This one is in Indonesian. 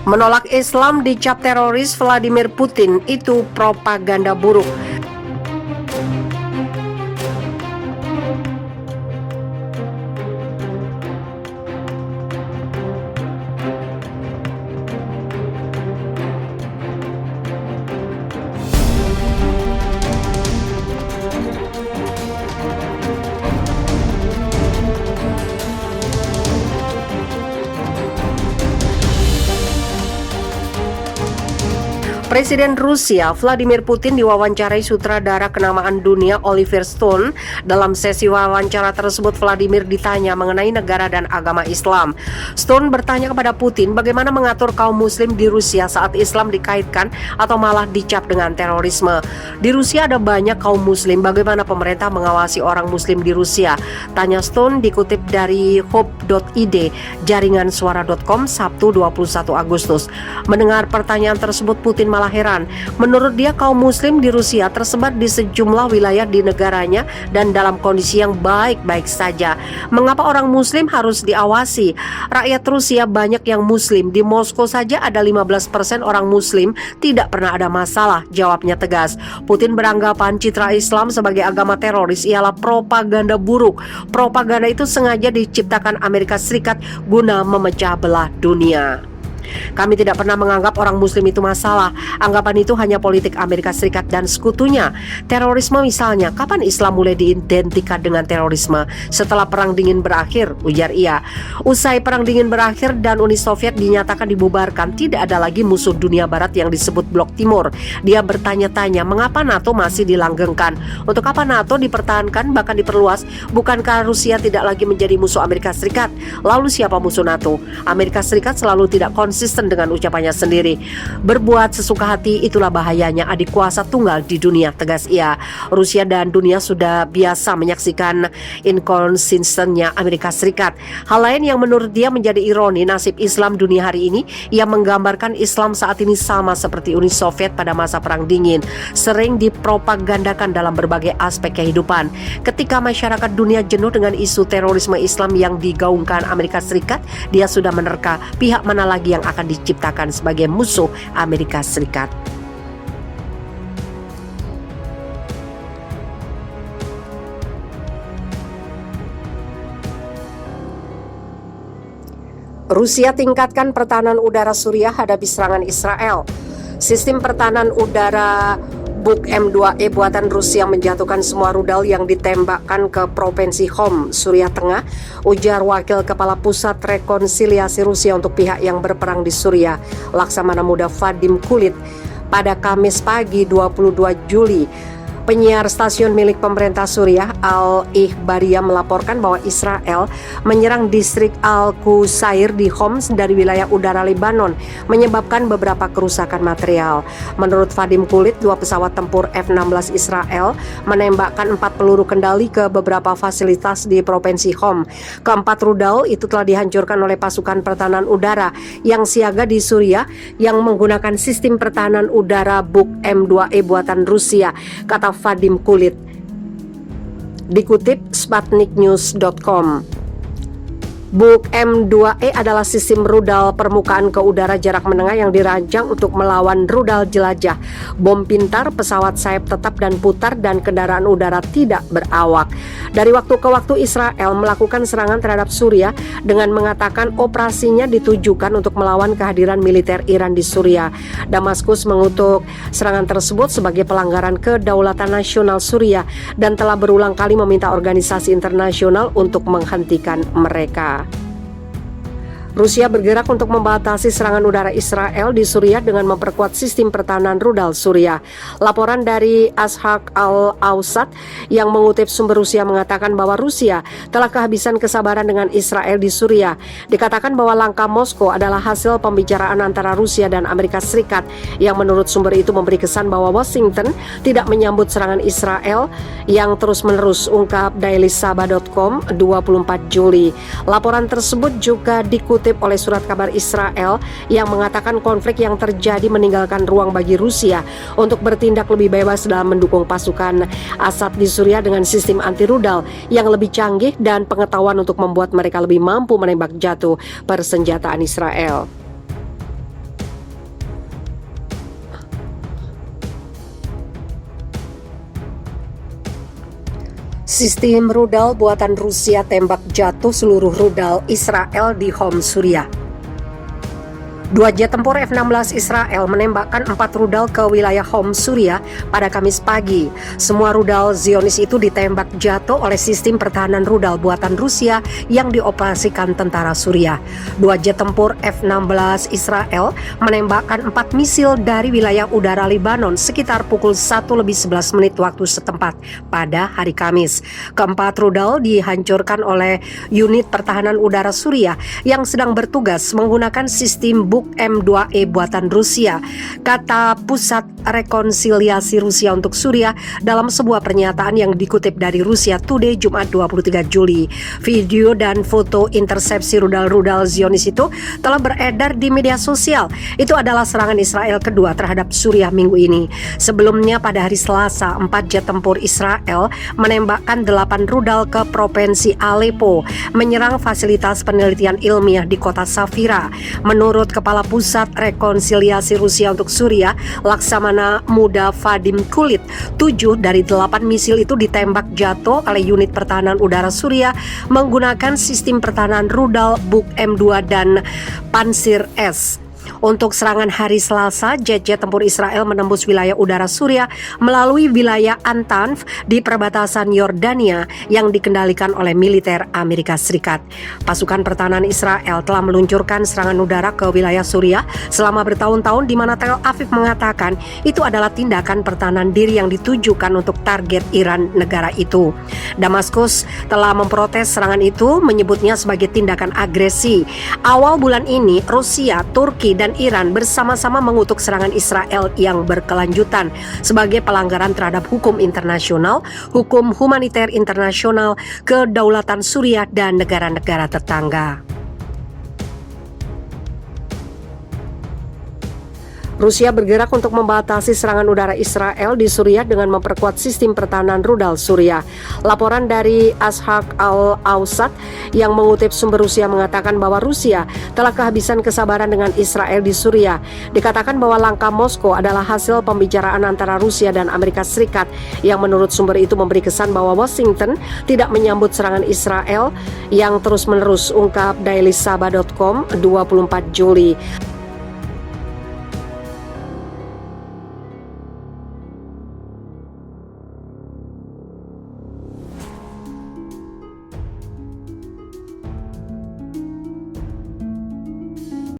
Menolak Islam dicap teroris Vladimir Putin, itu propaganda buruk. Presiden Rusia Vladimir Putin diwawancarai sutradara kenamaan dunia Oliver Stone. Dalam sesi wawancara tersebut, Vladimir ditanya mengenai negara dan agama Islam. Stone bertanya kepada Putin bagaimana mengatur kaum muslim di Rusia saat Islam dikaitkan atau malah dicap dengan terorisme. Di Rusia ada banyak kaum muslim, bagaimana pemerintah mengawasi orang muslim di Rusia? Tanya Stone dikutip dari hope.id, jaringansuara.com, Sabtu 21 Agustus. Mendengar pertanyaan tersebut, Putin malah heran. Menurut dia, kaum muslim di Rusia tersebar di sejumlah wilayah di negaranya dan dalam kondisi yang baik-baik saja. Mengapa orang muslim harus diawasi? Rakyat Rusia banyak yang muslim. Di Moskow saja ada 15% orang muslim, tidak pernah ada masalah, jawabnya tegas. Putin beranggapan citra Islam sebagai agama teroris ialah propaganda buruk. Propaganda itu sengaja diciptakan Amerika Serikat guna memecah belah dunia. Kami tidak pernah menganggap orang muslim itu masalah. Anggapan itu hanya politik Amerika Serikat dan sekutunya. Terorisme misalnya, kapan Islam mulai diidentikan dengan terorisme? Setelah Perang Dingin berakhir, ujar ia. Usai Perang Dingin berakhir dan Uni Soviet dinyatakan dibubarkan, tidak ada lagi musuh dunia barat yang disebut Blok Timur. Dia bertanya-tanya mengapa NATO masih dilanggengkan. Untuk apa NATO dipertahankan bahkan diperluas? Bukankah Rusia tidak lagi menjadi musuh Amerika Serikat? Lalu siapa musuh NATO? Amerika Serikat selalu tidak konsisten dengan ucapannya sendiri. Berbuat sesuka hati itulah bahayanya adik kuasa tunggal di dunia, tegas ia. Rusia dan dunia sudah biasa menyaksikan inkonsistennya Amerika Serikat. Hal lain yang menurut dia menjadi ironi nasib Islam dunia hari ini, ia menggambarkan Islam saat ini sama seperti Uni Soviet pada masa Perang Dingin, sering dipropagandakan dalam berbagai aspek kehidupan. Ketika masyarakat dunia jenuh dengan isu terorisme Islam yang digaungkan Amerika Serikat, dia sudah menerka pihak mana lagi yang akan diciptakan sebagai musuh Amerika Serikat. Rusia tingkatkan pertahanan udara Suriah hadapi serangan Israel. Sistem pertahanan udara Buk M2E buatan Rusia menjatuhkan semua rudal yang ditembakkan ke Provinsi Hom, Suriah Tengah, ujar Wakil Kepala Pusat Rekonsiliasi Rusia untuk pihak yang berperang di Suriah, Laksamana Muda Vadim Kulit, pada Kamis pagi 22 Juli. Penyiar stasiun milik pemerintah Suriah Al-Ikhbariyah melaporkan bahwa Israel menyerang distrik Al-Qusair di Homs dari wilayah udara Lebanon, menyebabkan beberapa kerusakan material. Menurut Vadim Kulit, 2 pesawat tempur F-16 Israel menembakkan 4 peluru kendali ke beberapa fasilitas di Provinsi Hom. Keempat rudal itu telah dihancurkan oleh pasukan pertahanan udara yang siaga di Suriah yang menggunakan sistem pertahanan udara Buk M2E buatan Rusia, kata Vadim Kulit. Dikutip sputniknews.com. Buk M2E adalah sistem rudal permukaan ke udara jarak menengah yang dirancang untuk melawan rudal jelajah, bom pintar, pesawat sayap tetap dan putar, dan kendaraan udara tidak berawak. Dari waktu ke waktu Israel melakukan serangan terhadap Suriah dengan mengatakan operasinya ditujukan untuk melawan kehadiran militer Iran di Suriah. Damaskus mengutuk serangan tersebut sebagai pelanggaran kedaulatan nasional Suriah dan telah berulang kali meminta organisasi internasional untuk menghentikan mereka. Rusia bergerak untuk membatasi serangan udara Israel di Suriah dengan memperkuat sistem pertahanan rudal Suriah. Laporan dari Ashaq Al-Awsat yang mengutip sumber Rusia mengatakan bahwa Rusia telah kehabisan kesabaran dengan Israel di Suriah. Dikatakan bahwa langkah Moskow adalah hasil pembicaraan antara Rusia dan Amerika Serikat yang menurut sumber itu memberi kesan bahwa Washington tidak menyambut serangan Israel yang terus-menerus, ungkap dailysabah.com 24 Juli. Laporan tersebut juga dikutip oleh surat kabar Israel yang mengatakan konflik yang terjadi meninggalkan ruang bagi Rusia untuk bertindak lebih bebas dalam mendukung pasukan Assad di Suriah dengan sistem anti rudal yang lebih canggih dan pengetahuan untuk membuat mereka lebih mampu menembak jatuh persenjataan Israel. Sistem rudal buatan Rusia tembak jatuh seluruh rudal Israel di Homs Suriah. Dua jet tempur F-16 Israel menembakkan 4 rudal ke wilayah Homs Suriah pada Kamis pagi. Semua rudal Zionis itu ditembak jatuh oleh sistem pertahanan rudal buatan Rusia yang dioperasikan tentara Suriah. Dua jet tempur F-16 Israel menembakkan 4 misil dari wilayah udara Lebanon sekitar pukul 1:11 waktu setempat pada hari Kamis. Keempat rudal dihancurkan oleh unit pertahanan udara Suriah yang sedang bertugas menggunakan sistem Buk M2E buatan Rusia, kata Pusat Rekonsiliasi Rusia untuk Suriah dalam sebuah pernyataan yang dikutip dari Rusia Today Jumat 23 Juli. Video dan foto intersepsi rudal-rudal Zionis itu telah beredar di media sosial. Itu adalah serangan Israel kedua terhadap Suriah minggu ini. Sebelumnya pada hari Selasa, 4 jet tempur Israel menembakkan 8 rudal ke provinsi Aleppo, menyerang fasilitas penelitian ilmiah di kota Safira. Menurut Kepala Pusat Rekonsiliasi Rusia untuk Suriah, Laksamana Muda Vadim Kulit, 7 dari 8 misil itu ditembak jatuh oleh unit pertahanan udara Suriah menggunakan sistem pertahanan rudal Buk M2 dan Pansir S. Untuk serangan hari Selasa, jet-jet tempur Israel menembus wilayah udara Suriah melalui wilayah Antanf di perbatasan Yordania yang dikendalikan oleh militer Amerika Serikat. Pasukan pertahanan Israel telah meluncurkan serangan udara ke wilayah Suriah selama bertahun-tahun, di mana Tel Aviv mengatakan itu adalah tindakan pertahanan diri yang ditujukan untuk target Iran negara itu. Damaskus telah memprotes serangan itu, menyebutnya sebagai tindakan agresi. Awal bulan ini, Rusia, Turki, dan Iran bersama-sama mengutuk serangan Israel yang berkelanjutan sebagai pelanggaran terhadap hukum internasional, hukum humaniter internasional, kedaulatan Suriah, dan negara-negara tetangga. Rusia bergerak untuk membatasi serangan udara Israel di Suriah dengan memperkuat sistem pertahanan rudal Suriah. Laporan dari Ashaq Al-Awsat yang mengutip sumber Rusia mengatakan bahwa Rusia telah kehabisan kesabaran dengan Israel di Suriah. Dikatakan bahwa langkah Moskow adalah hasil pembicaraan antara Rusia dan Amerika Serikat yang menurut sumber itu memberi kesan bahwa Washington tidak menyambut serangan Israel yang terus-menerus, ungkap dailysabah.com 24 Juli.